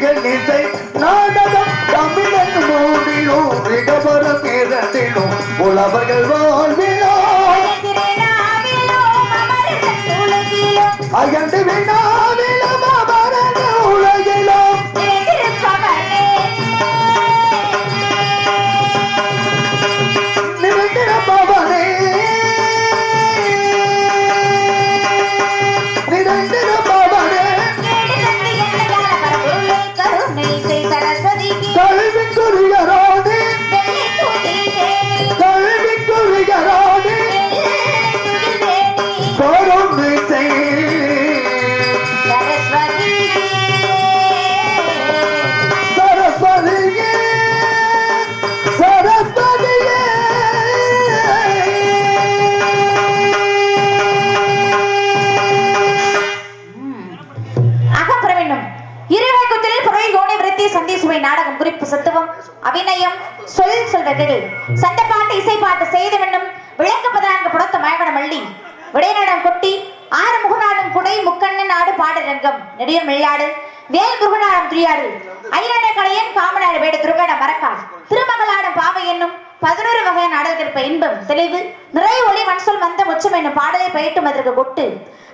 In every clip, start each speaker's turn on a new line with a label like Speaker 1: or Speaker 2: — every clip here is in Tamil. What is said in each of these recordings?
Speaker 1: இசை நாடகம் தமிழன் மூடிலும் இடபரம் இரண்டிலும் உழவர்கள் வாழ்விலும் அகண்டு வினாவிலும் அமரன் உலகிலும் நிறைந்திருப்பவனே நிறைந்திருப்பவனே கல்விக்குரியரோடு கல்விக்குரியரோடு கருணை சரஸ்வதியே சரஸ்வதியே
Speaker 2: அகப்பெற வேண்டும். இருவேகத்தில் புரை கோணை விருத்தி சந்தி சுவை நாடகம் குறிப்பு சத்துவம் அபிநயம் சொல் சொல்வர்கள் சண்டப்பாட்டு இசைப்பாட்டு செய்து வேண்டும். விளக்கு 14 புடத்த மயகன மல்லி விடைநடம் கொட்டி 6 முகநாடும் குடை முக்கண்ணன் நாடு பாடரங்கம் நெடியம் வெள்ளாடு வேல் முருகனாடம் துரியாடு ஐரண கலையன் காமநாடு வேடு துருகட மரக்கா திருமகளாடும் பாவை என்னும் 11 வகையான நாடகத்திற்ப இன்பம் தெளிவு நிறை ஒளி வன்சொல் வந்த முச்சம் என்னும் பாடலை பயிட்டும் அதற்கு கொட்டு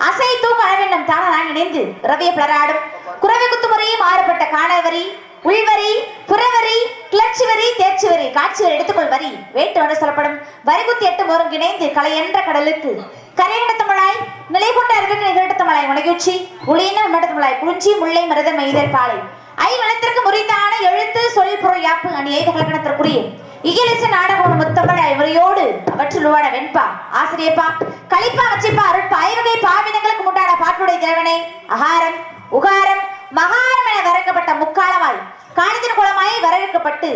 Speaker 2: அசை தூங்க அளவென்னும் தான நான் இணைந்து ரவிய பிளராடும் குறவை குத்துமுறையை மாறுபட்ட காணவரி உள்வரி புறவரி கிளர்ச்சி வரி தேர்ச்சி வரி காட்சி வரி எடுத்துக்கொள் வரி வேட்டு என்று சொல்லப்படும் வரிகுத்தி 8 ஒருங்கிணைந்து கலை என்ற கடலுக்கு கரையெடுத்தமலாய் நிலை கொண்ட அறிவுக்கு நிகழ்த்தமலாய் உலகியுச்சி ஒளியின மட்டத்தமலாய் குறிஞ்சி முல்லை மருத மெய்தல் பாலை வளத்திற்கு முறித்தான எழுத்து சொல் பொருள் யாப்பு அணி கலக்கணத்திற்குரிய இகிலிசு நாடகம் முத்தமிழ் முறையோடு அவற்றில் உவாட வெண்பா ஆசிரியப்பா கலிப்பா வச்சிப்பா அருட்பா ஐவகை பாவினங்களுக்கு முட்டாட பாட்டுடைய தேவனை அகாரம் உகாரம் மகாரம் என வரைக்கப்பட்ட முக்காலமாய் காணிதின் குளமாய் வரவேற்கப்பட்டு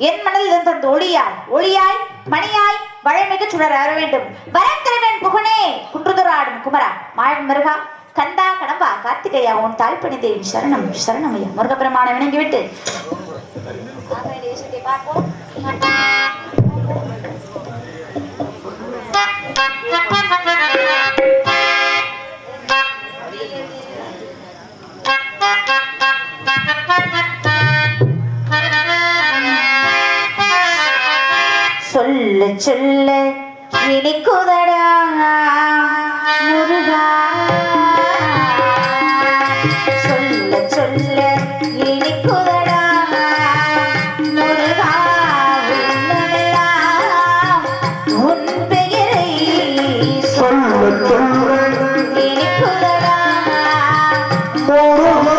Speaker 2: என் மனதில் தந்த ஒளியாய் மணியாய் வழமிகு சுடர் வர வேண்டும் வரம் தலைவன் புகனே குன்றுதுராடும் குமரா மாழன் மருகா கந்தா கடம்பா கார்த்திகையா உன் தாய்ப்பணி தேவி சரணம் சரணம் ஐயா முருகப்பெருமான விளங்கிவிட்டு பார்ப்போம். சொல்ல சொல்ல இனிக்குதடா முருகா சொல்ல சொல்ல இனிக்குதடா முருகா உள்ளமெல்லாம் உன் பெயரை
Speaker 1: சொல்ல சொல்ல
Speaker 2: இனிக்குதடா
Speaker 1: முருகா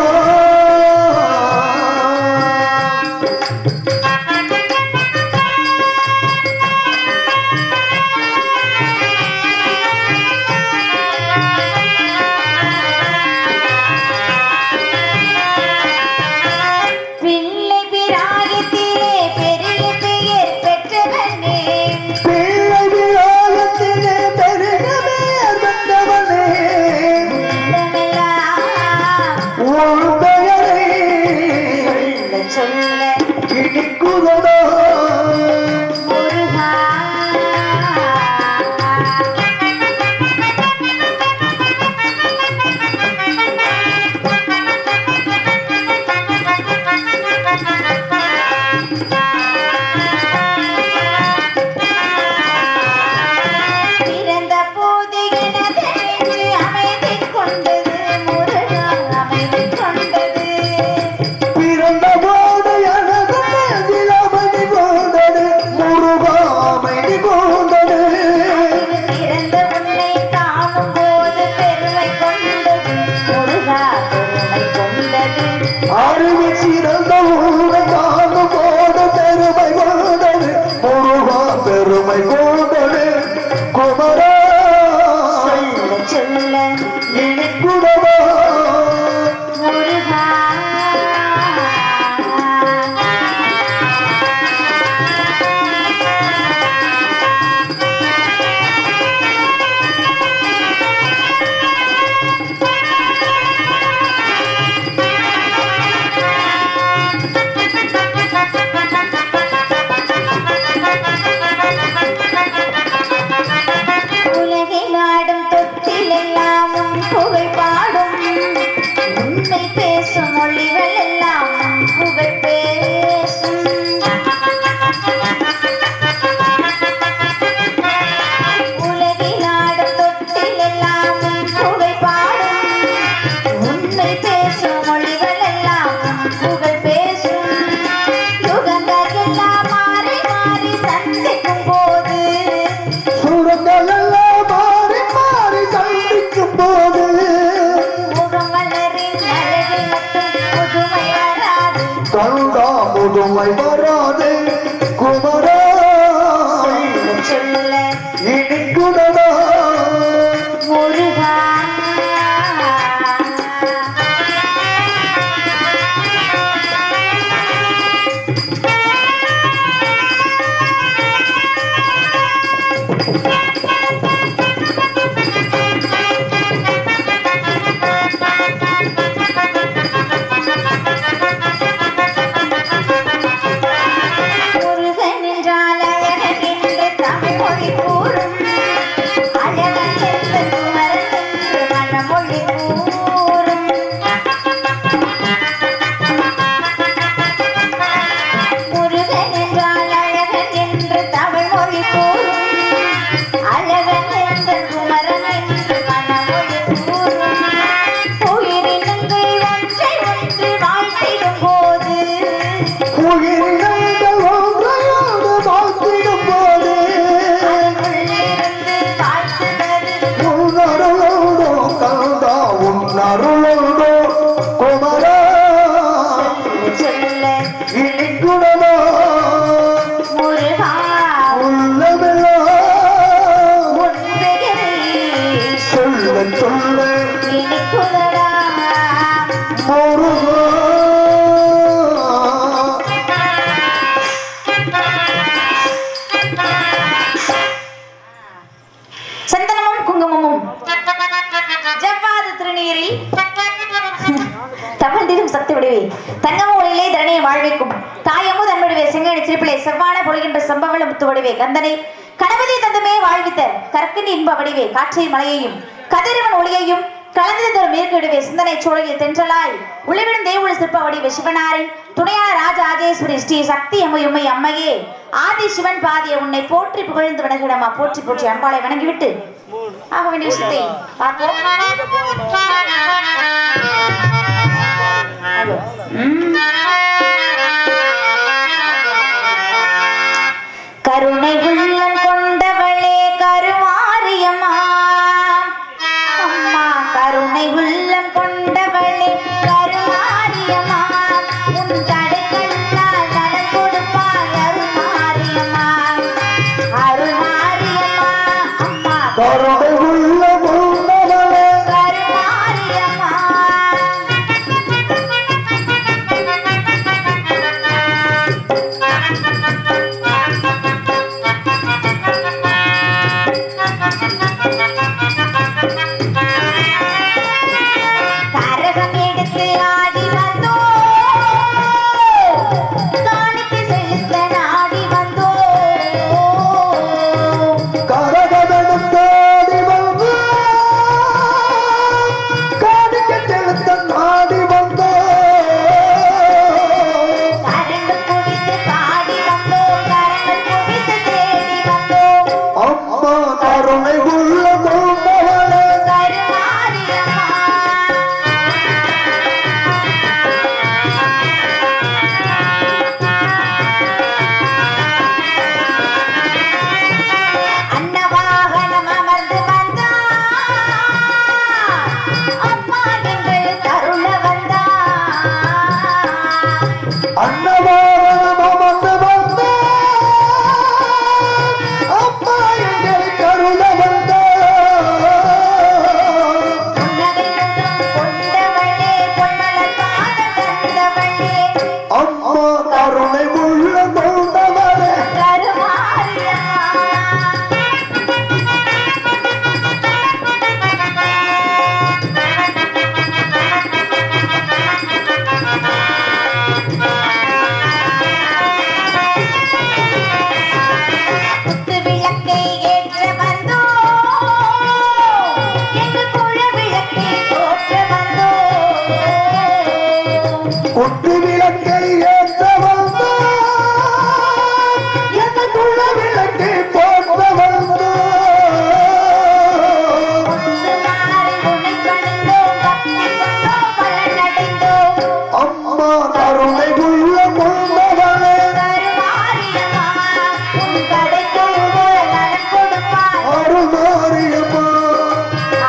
Speaker 1: கொடுமை வராது குமரா
Speaker 2: சொல்ல
Speaker 1: இனி குணமா
Speaker 2: முருகா சந்தனமும் குங்குமமும் ஜவ்வாது திருநீரில் தமிழ்ந்திடும் சக்தி விடுவே தங்கம ஒளியிலே தரணியை வாழ்வைக்கும் தாயமும் தன்னுடைய செங்கனி சிரிப்பிலே செவ்வான பொழுகின்ற சம்பவள முத்து வடிவே கந்தனை கணபதி தந்தமே வாழ்வித்த கற்கின் இன்ப வடிவே காற்றை மலையையும் கதிரவன் ஒளியையும் கலந்து தரும் இயற்கையுடைய சிந்தனை சூழலில் தென்றலாய் உளிவிடும் தேவுள சிற்ப வடிவ சிவனாரின் துணையான ராஜ ஆஜேஸ்வரி ஸ்ரீ சக்தி அம்மையும்மை அம்மையே ஆதி சிவன் பாதிய உன்னை போற்றி புகழ்ந்து வணங்கிடமா போற்றி போற்றி அம்பாளை வணங்கிவிட்டு ஆக வேண்டிய விஷயத்தை பார்ப்போம். கருணை உள்ளம் கொண்டவளே கருமாரியம்மா அம்மா கருணை உள்ளம் கொண்டவளே கருமாரியம்மா உன் தடைகளால் நலம் கொடுப்பாய் அருள்மாரியம்மா அருள்மாரியம்மா அம்மா
Speaker 1: கருணை உள்ள முன்னவளே
Speaker 2: கருமாரியம்மா கரகம் எடுத்து ஆடி வந்தோ காணிக்கு செலுத்த நாடி வந்தோ
Speaker 1: கரகமெடுத்தாடி வந்து காணிக்க செலுத்த நாடி வந்தோ
Speaker 2: கரண்டு குவித்து பாடி வந்தோ கரங்கள் குவித்து தேடி வந்தோ
Speaker 1: அம்மா கருணை உள்ள முன்னவளே
Speaker 2: கருமாரியம்மா அன்னவாகனம் அமர்ந்து வந்தா அம்மா எங்கள் கருண வந்தா
Speaker 1: அன்னவாரணம் அமர்ந்து வந்த அம்மா எங்களை கருண வந்த
Speaker 2: புன்னகை முகம் கொண்டவளே பொன்மலர் பாதம் தந்தவளே
Speaker 1: அம்மா கருணை உள்ள முன்னவளே
Speaker 2: கருமாரியம்மா குத்து விளக்கை ஏற்ற வந்தோ எங்கள் குல விளக்கை போற்ற வந்தோ
Speaker 1: குத்து விளக்கை ஏற்ற வந்த எனக்குள்ள விளக்கை போற்ற வந்த
Speaker 2: முத்துமாரி உன்னை பணிந்தோம் பக்தி கொண்டோம் பலனடைந்தோம்
Speaker 1: அம்மா கருணை உள்ள முன்னவளே
Speaker 2: கருமாரியம்மா உன் கடைக்குள்ள நலம் கொடுப்பாய்
Speaker 1: அருமாரியம்மா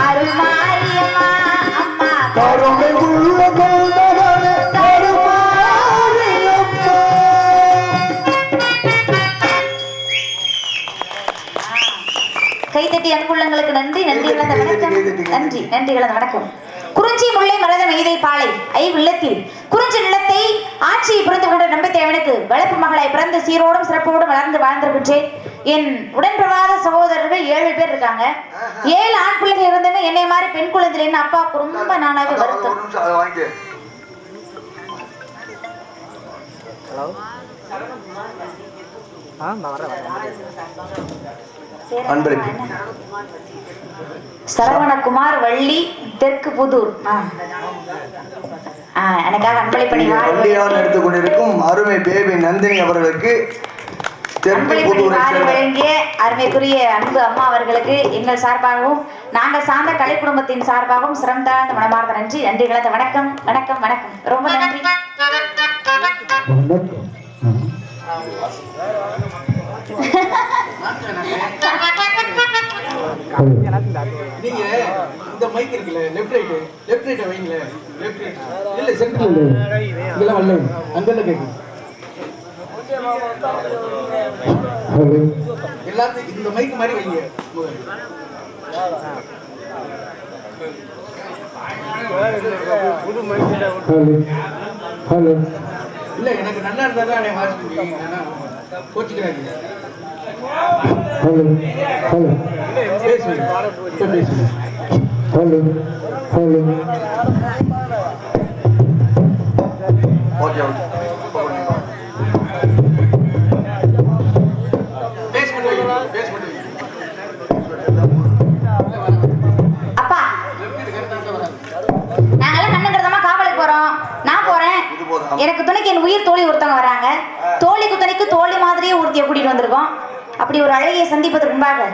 Speaker 2: அருள்மாரியம்மா அம்மா
Speaker 1: கருணை உள்ள முன்னவளே கருமாரியம்மா
Speaker 2: நன்றி கலந்த வணக்கம். நன்றி நன்றி கலந்த வணக்கம். குறிஞ்சி முல்லை மருதம் எய்தை பாலை உள்ளத்தில் குறிஞ்சி நிலத்தை ஆட்சியை புரிந்து கொண்ட நம்பித்தேவனுக்கு வளர்ப்பு மகளாய் பிறந்து சீரோடும் சிறப்போடும் வளர்ந்து வாழ்ந்திருக்கின்றேன். என் உடன்பிறவாத சகோதரர்கள் 7 பேர் இருக்காங்க. 7 ஆண் பிள்ளைகள் இருந்துமே என்னை மாதிரி பெண் குழந்தைன்னு அப்பாவுக்கு ரொம்ப நானாவே வருத்தம். சரவணகுமார் வள்ளி தெற்கு புதூர் எனக்காக அன்பளி பண்ணி
Speaker 1: எடுத்துக் கொண்டிருக்கும் அருமை பேபி நந்தினி அவர்களுக்கு
Speaker 2: வழங்கிய அருமைக்குரிய அன்பு அம்மா அவர்களுக்கு எங்கள் சார்பாகவும் நாங்கள் சார்ந்த கலை குடும்பத்தின் சார்பாகவும் சிரம் தாழ்ந்த மனமார்ந்த நன்றி நன்றி கலந்த வணக்கம் வணக்கம் வணக்கம். ரொம்ப நன்றி.
Speaker 3: நீங்க இந்த மைக் இருக்குல்ல லெஃப்ட் ரைட் வைங்களே. லெஃப்ட் ரைட் இல்ல சென்டர்ல இல்ல வரல அங்கல கேக்கு. எல்லாரும் இந்த மைக் மாதிரி வைங்க. புது மைக் ஹலோ இல்ல எனக்கு நல்லா இருந்தா தான் வாசிப்பீங்க. கோச்சிக்கிறாங்க. ஹலோ ஹலோ பேசுங்க. ஹலோ ஹலோ
Speaker 1: ஓகே ஓகே
Speaker 2: அப்பா நாங்கெல்லாம் கண்ணுங்கிறதமா காவலுக்கு போறோம். நான் போறேன். எனக்கு துணைக்கு என் உயிர் தோழி ஒருத்தவங்க வராங்க. தோழிக்கு துணைக்கு தோழி மாதிரியே ஒருத்திய கூட்டிட்டு வந்திருக்கோம். அப்படி ஒரு அழகிய சந்திப்பதற்கு முன்பாக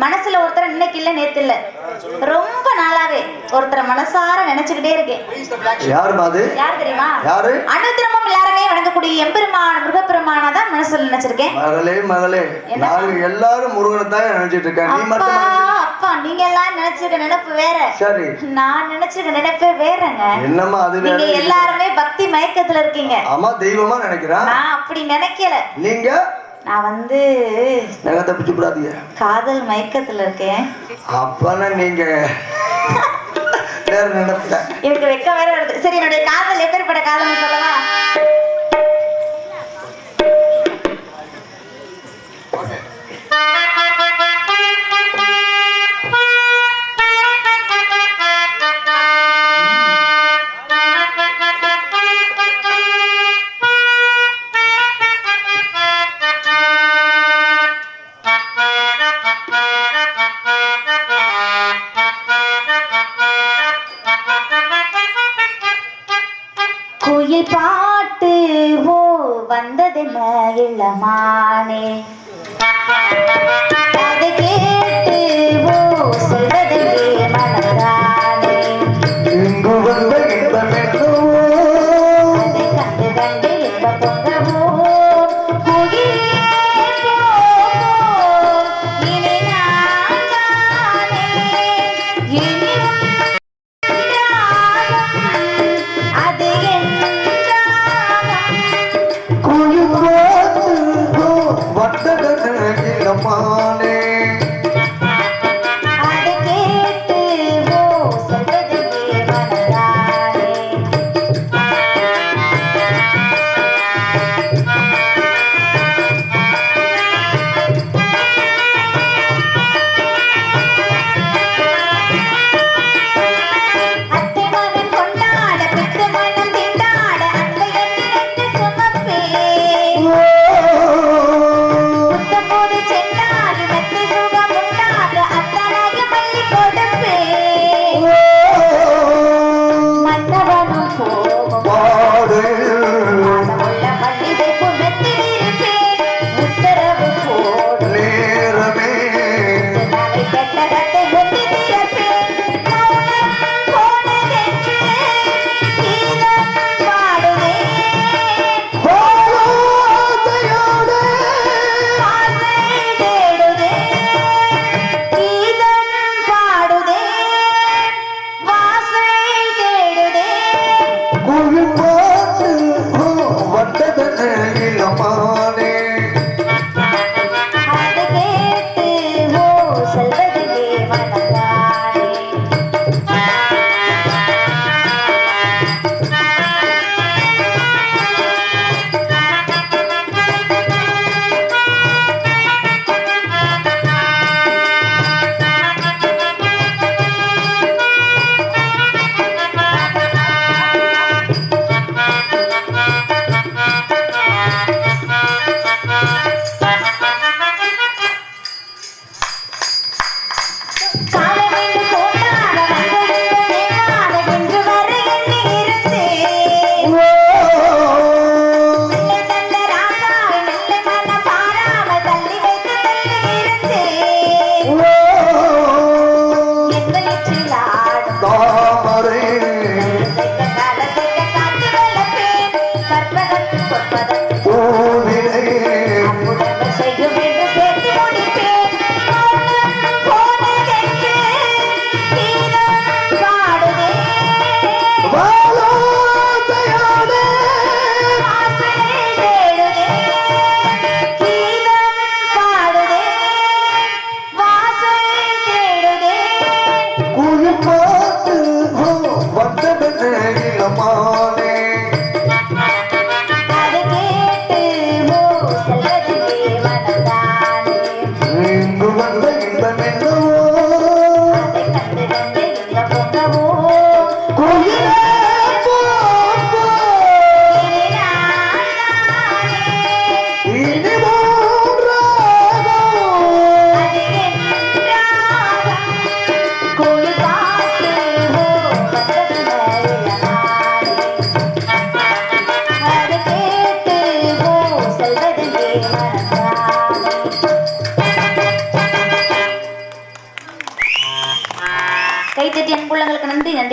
Speaker 2: மனசுல ஒருத்தர் இன்னைக்கு இல்ல நேத்து இல்ல ரொம்ப நாளாவே ஒருத்தரை மனசார நினைச்சுக்கிட்டே இருக்கேன். யார் தெரியுமா? அனுத்திரமும் எல்லாருமே வணங்கக்கூடிய எம்பெருமான முருகப்பெருமானா தான் மனசுல நினைச்சிருக்கேன்.
Speaker 1: மகளே மகளே நாங்க எல்லாரும் முருகனை தான் நினைச்சிட்டு இருக்கேன். நீ மட்டும்
Speaker 2: அப்பா நீங்க எல்லாம் நினைச்சிருக்க நினைப்பு வேற. சரி நான் நினைச்சிருக்க நினைப்பே வேறங்க.
Speaker 1: என்னம்மா அது?
Speaker 2: நீங்க எல்லாருமே பக்தி மயக்கத்துல இருக்கீங்க.
Speaker 1: ஆமா தெய்வமா நினைக்கிறேன்.
Speaker 2: நான் அப்படி நினைக்கல.
Speaker 1: நீங்க?
Speaker 2: நான் வந்து காதல் மயக்கத்துல இருக்கேன்.
Speaker 1: அப்பனா நீங்க வேற நினைப்ப.
Speaker 2: எனக்கு வெக்க வேற வருது. சரி என்னுடைய காதல் எப்பேற்பட்ட காதல்னு சொல்லவா? குயில் பாட்டு ஓ வந்ததென்ன இளமானே அதை கேட்டு ஓ சொல்வதே மனதானே
Speaker 1: இங்கு வந்த இன்பமென்னோ
Speaker 2: அதை கண்டு கண்டு இன்ப பொங்கவோ குயிலே போ இனி நான் தானே இனி அது
Speaker 1: வட்டமானே
Speaker 2: அதை கேட்டு ஓ சொல்வதே மனதானே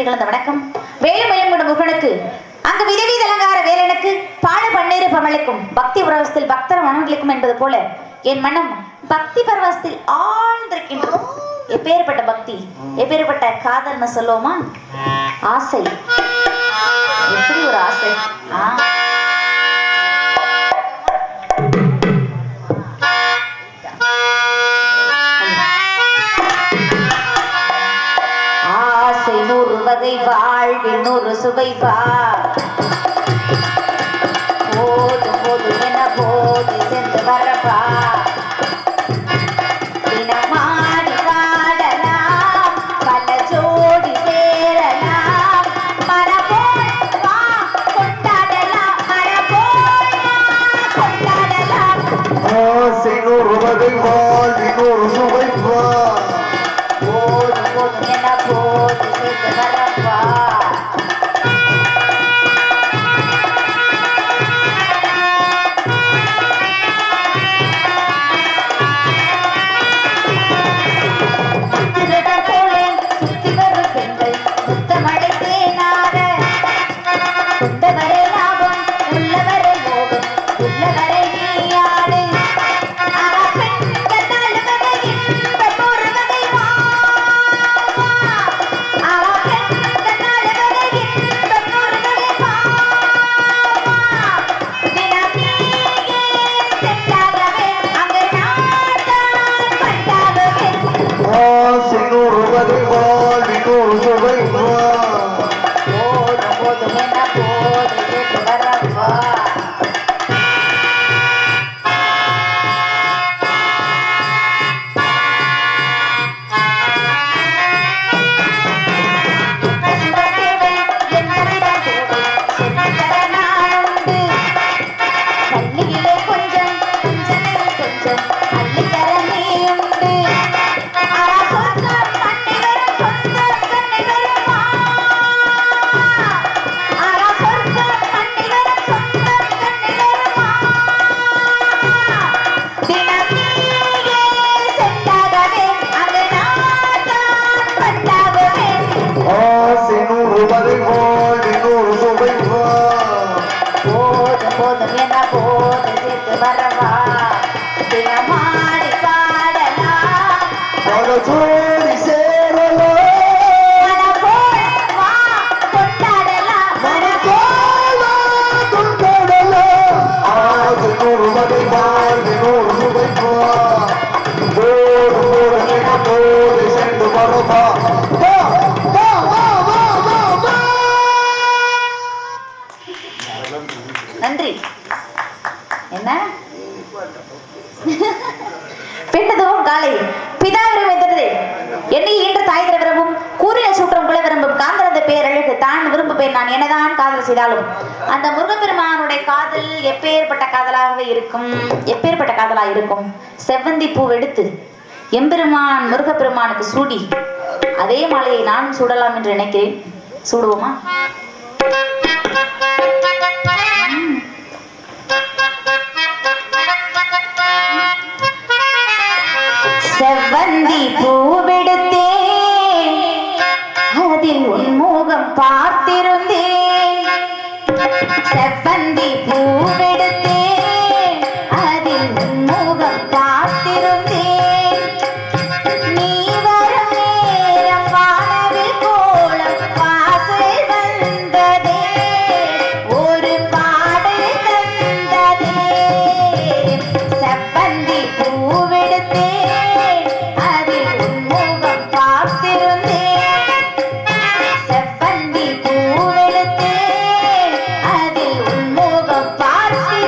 Speaker 2: நன்றி கலந்த வணக்கம். வேலுமயம் கொண்ட முருகனுக்கு அங்கு விதவித அலங்கார வேலனுக்கு பால பன்னீர் பமலுக்கும் பக்தி பரவசத்தில் பக்தர் மனங்களுக்கும் என்பது போல என் மனம் பக்தி பரவசத்தில் ஆழ்ந்திருக்கின்றது. எப்பேற்பட்ட பக்தி, எப்பேற்பட்ட காதல்னு சொல்லுவோமா? ஆசை, எப்படி ஒரு ஆசை! ஆசை நூறு வகை வாழ்வில் நூறு சுவை போது போது என போது சென்று வரப்பா தினமாடி பாடலாம் பல ஜோடி சேரலாம் மரபோல் வா கொண்டாடலாம் மரபோல் வா கொண்டாடலாம்
Speaker 1: ஆசை நூறு வகை வாழ்வில் நூறு சுவை
Speaker 2: போது போது என போது சென்று வரப்பா நன்றி. என்ன பெண்ணதும் காலை பிதாவிரம் எதிர்த்து என்னை ஈன்ற தாய் திரவிரமும் கூறின சூற்றம் குல விரும்பும் காந்தரந்த பேரழகு தான் விரும்புவேன் நான் என்னதான் காதல் செய்தாலும் அந்த முருகப்பெருமானுடைய காதல் எப்பேற்பட்ட காதலாகவே இருக்கும். எப்பேற்பட்ட காதலா இருக்கும்? செவ்வந்தி பூவெடுத்து எம்பெருமான் முருகப்பெருமானுக்கு சூடி அதே மாலையை நானும் சூடலாம் என்று நினைக்கிறேன். சூடுவோமா? செவ்வந்தி பூவெடுத்தே அதில் உன்முகம் பார்த்திருந்தேன். செவ்வந்தி பூவெடுத்தே அதில் உன்முகம் பார்த்திருந்தேன். நீ வரும் நேரம் வானவில் கோலம் வாசல் வந்ததே ஒரு பாடல் தந்ததே. செவ்வந்தி பூவெடுத்தே செவ்வந்தி பூவெடுத்தே அதில் உன்முகம் பார்த்து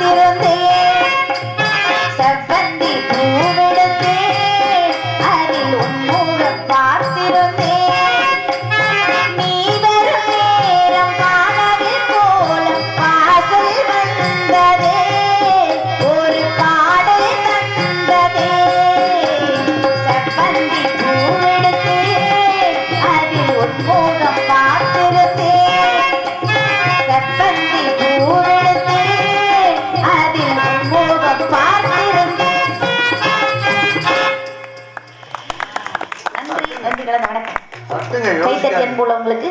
Speaker 2: பார்த்திருந்தேன் செவ்வந்தி பூவெடுத்தேன் அதில் உன்முகம் பார்த்திருந்தேன் நீ வரும் நேரம் வானவில் கோலம் வாசல் வந்ததே ஒரு பாடல் தந்ததே செவ்வந்தி பூவெடுத்தேன் அதில் உன்முகம் பார்த்திருந்தேன் செவ்வந்தி பூவெடுத்தேன் அதில் உன்முகம் பார்த்திருந்தேன். நன்றி நன்றி கலந்த வணக்கம்.
Speaker 1: பட்டுங்க
Speaker 2: கைத்தட்டி
Speaker 1: யோசிக்காதீங்க.
Speaker 2: அன்புள்ள உங்களுக்கு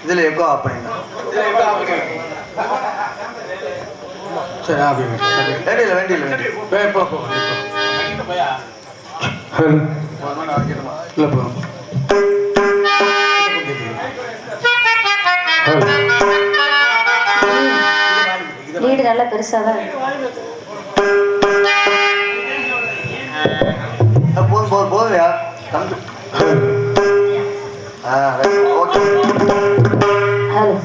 Speaker 1: இதுல எக்கோ ஆஃப் பண்ணிங்க.
Speaker 3: சரி அப்படி
Speaker 1: வேண்டியில வேண்டியில வேண்டியில.
Speaker 3: போ இல்லை போ
Speaker 2: வீடு நல்லா பெருசாதான்
Speaker 1: போதும் போதும் போதும்யா. தம்பி. ஓகே.
Speaker 2: ஹலோ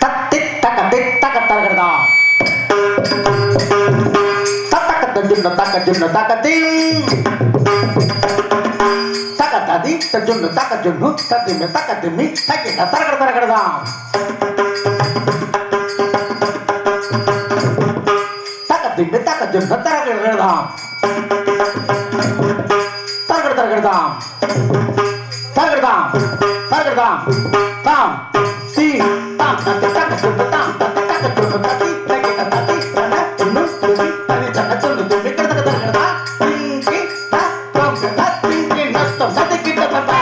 Speaker 3: தத்தி தக்க தரகடா தக்க ஜுன்ன தக்க திங் தக்க ததி ஜுன்ன தக்க ஜுன்னு தத்திமி தக்க திம்மி தக்கிட்ட தரகடா தக்க திம்மி தக்க ஜுன்ன தரகடா தாம் சி தாம் தக்க ஜுன்ன தாம் தக்க ஜுன்ன தத்தி தக்கிட்ட தத்தி தன துன்னு துதி தனி தன துன்னு தும்மி தரகடா திங்கி தாம் தத்தி நத்தம் தத்திக்கிட்ட தத்தா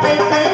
Speaker 2: வைத்து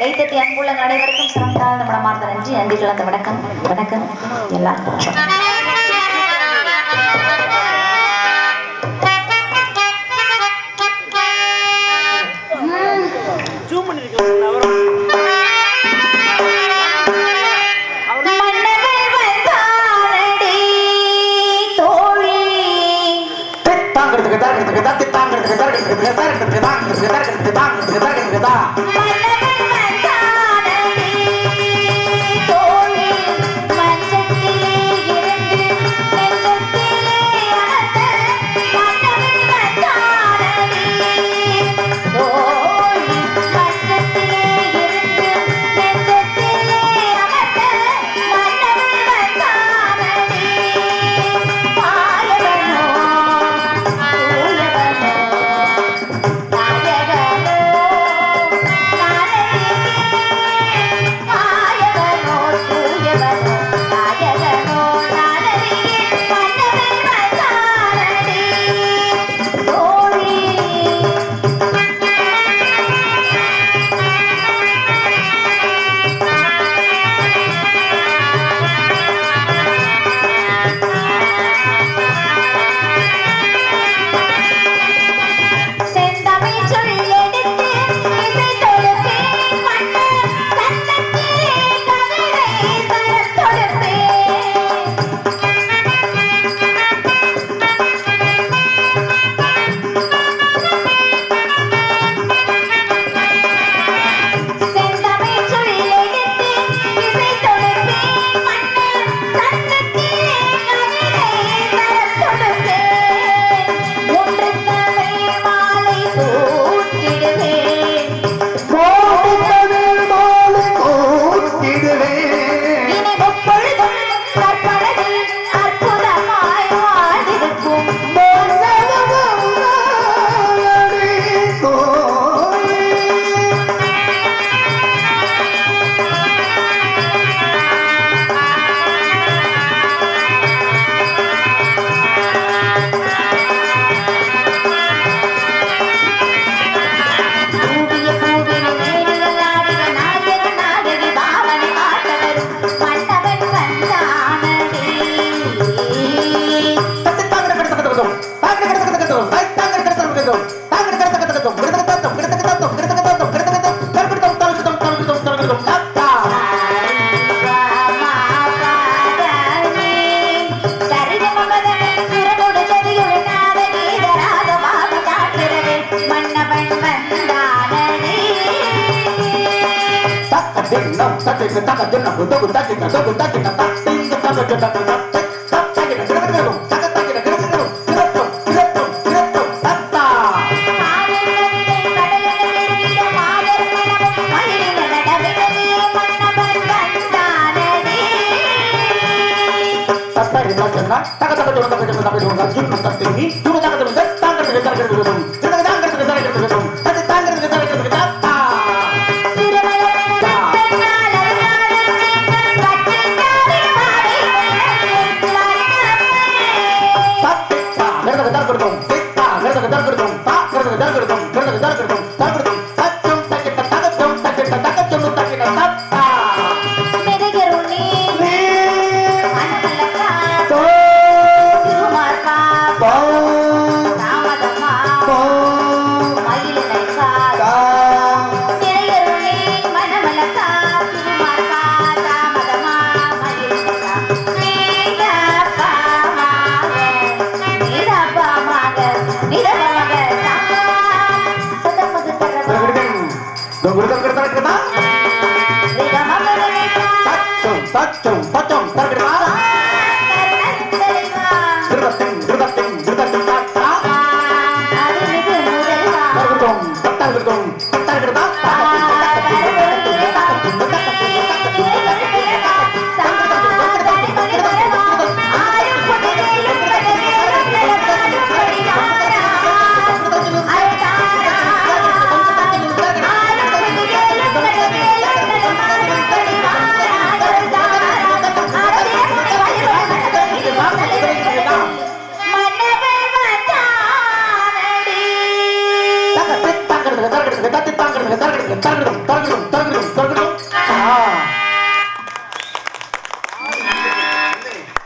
Speaker 2: கைத்தட்டி அன்புள்ளங்கள் அனைவருக்கும் சிறந்தால் நம்ம மார்ந்த நன்றி நன்றி கலந்த வணக்கம் வணக்கம் எல்லாருக்கும்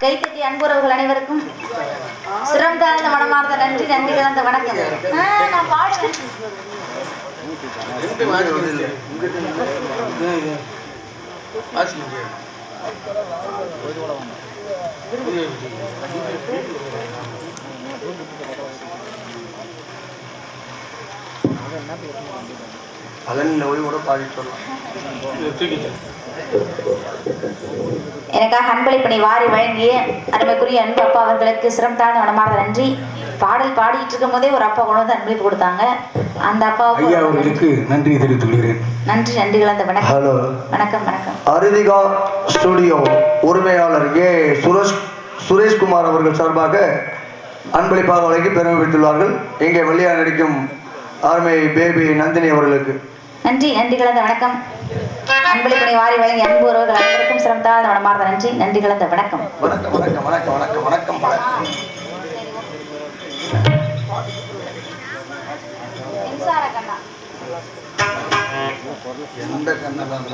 Speaker 2: கைத்தட்டி அன்புறவுகள் அனைவருக்கும் சிரம் தாழ்ந்த மனமார்ந்த நன்றி நன்றி கலந்த வணக்கம். நான் பாடுவேன். எனக்காக அன்பளிப்பனை வாரி வழங்கிய அருமைக்குரிய அன்பு அப்பா அவர்களுக்கு சிரம் தாழ்ந்த மனமார்ந்த நன்றி. பாடல் பாடிட்டு இருக்கும் போதே ஒரு அப்பா கொண்டு வந்து அன்பளிப்பு கொடுத்தாங்க. அந்த அப்பாவுக்கு
Speaker 3: அவர்களுக்கு நன்றி தெரிவித்துக் கொள்கிறேன்.
Speaker 2: நன்றி நன்றி கலந்த வணக்கம்.
Speaker 1: ஹலோ
Speaker 2: வணக்கம் வணக்கம்.
Speaker 1: அருதிகா ஸ்டுடியோ உரிமையாளர் சுரேஷ்குமார் அவர்கள் சார்பாக அன்பளிப்பாக வழங்கி பெருமை பெற்றுள்ளார்கள். இங்கே வெளியா நடிக்கும் ஆர்மை பேபி நந்தினி அவர்களுக்கு
Speaker 2: நன்றி நன்றி கலந்த வணக்கம். அன்பளிப்பனை வாரி வழங்கி அன்பு உறவுகள் அனைவருக்கும் சிரம் தாழ்ந்த மனமார்ந்த நன்றி நன்றி கலந்த வணக்கம்.
Speaker 1: வணக்கம் வணக்கம் வணக்கம் வணக்கம் வணக்கம் வணக்கம். எந்த கண்ணெல்லாம்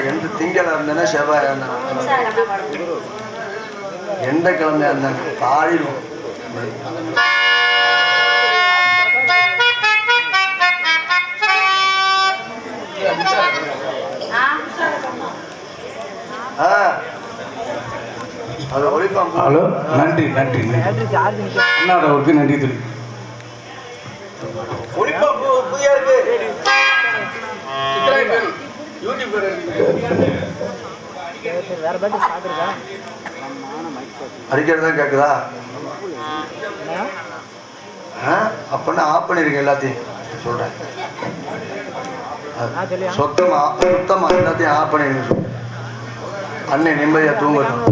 Speaker 1: எந்த திங்களா இருந்தேன்னா செவ்வாய் எந்த கிழமையா இருந்தாங்க பாடிடும்.
Speaker 3: ஹலோ நன்றி நன்றி அண்ணாடவருக்கு நன்றி தெரிவித்து
Speaker 1: அடிக்கிறதா கேக்குதா? அப்பன்னா ஆஃப் பண்ணிருக்கேன் எல்லாத்தையும் சொல்றேன். சுத்தமா எல்லாத்தையும் ஆஃப் பண்ணிருக்கேன். அண்ணே நிம்மதியா தூங்கட்டும்.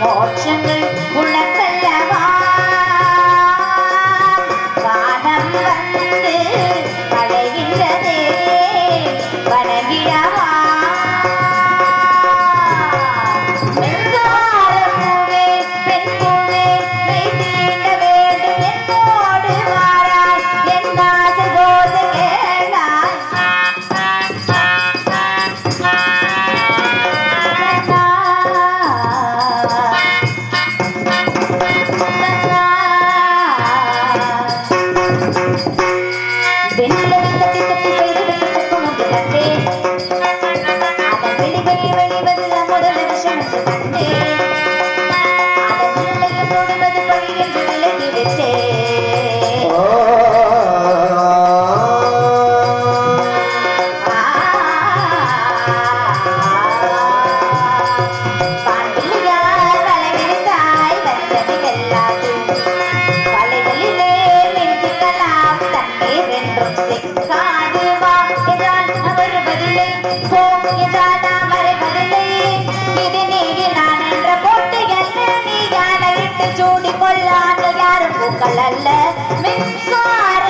Speaker 2: மோட்சங்கள் உனக்கல்லவா வானம் வந்து மழையின் வெண்ணிலவை தட்டி தட்டி செய்துவிட்டு செக்கும் என்று கண்டேன். அதன் வெளிகளில் வெளிவது முதல் விஷம் என்று கண்டேன். அதன் உள்ளையும் தொடுவது பழி என்று விலகி விட்டேன். பாண்டியார் வலை விரித்தாய் வந்தது வெல்லாது. வலைகளிலே மின்சிக்கலாம் தண்ணீர் என்றும் சிக்காது. வா என்றால் வருவதில்லை, போ என்றால் நாம் வருவதில்லை. இது நீ நான் என்ற போட்டு என்ன நீ யானை விட்டு சூடி கொள்ளாத யாரும் பூக்கள் அல்ல மின்சார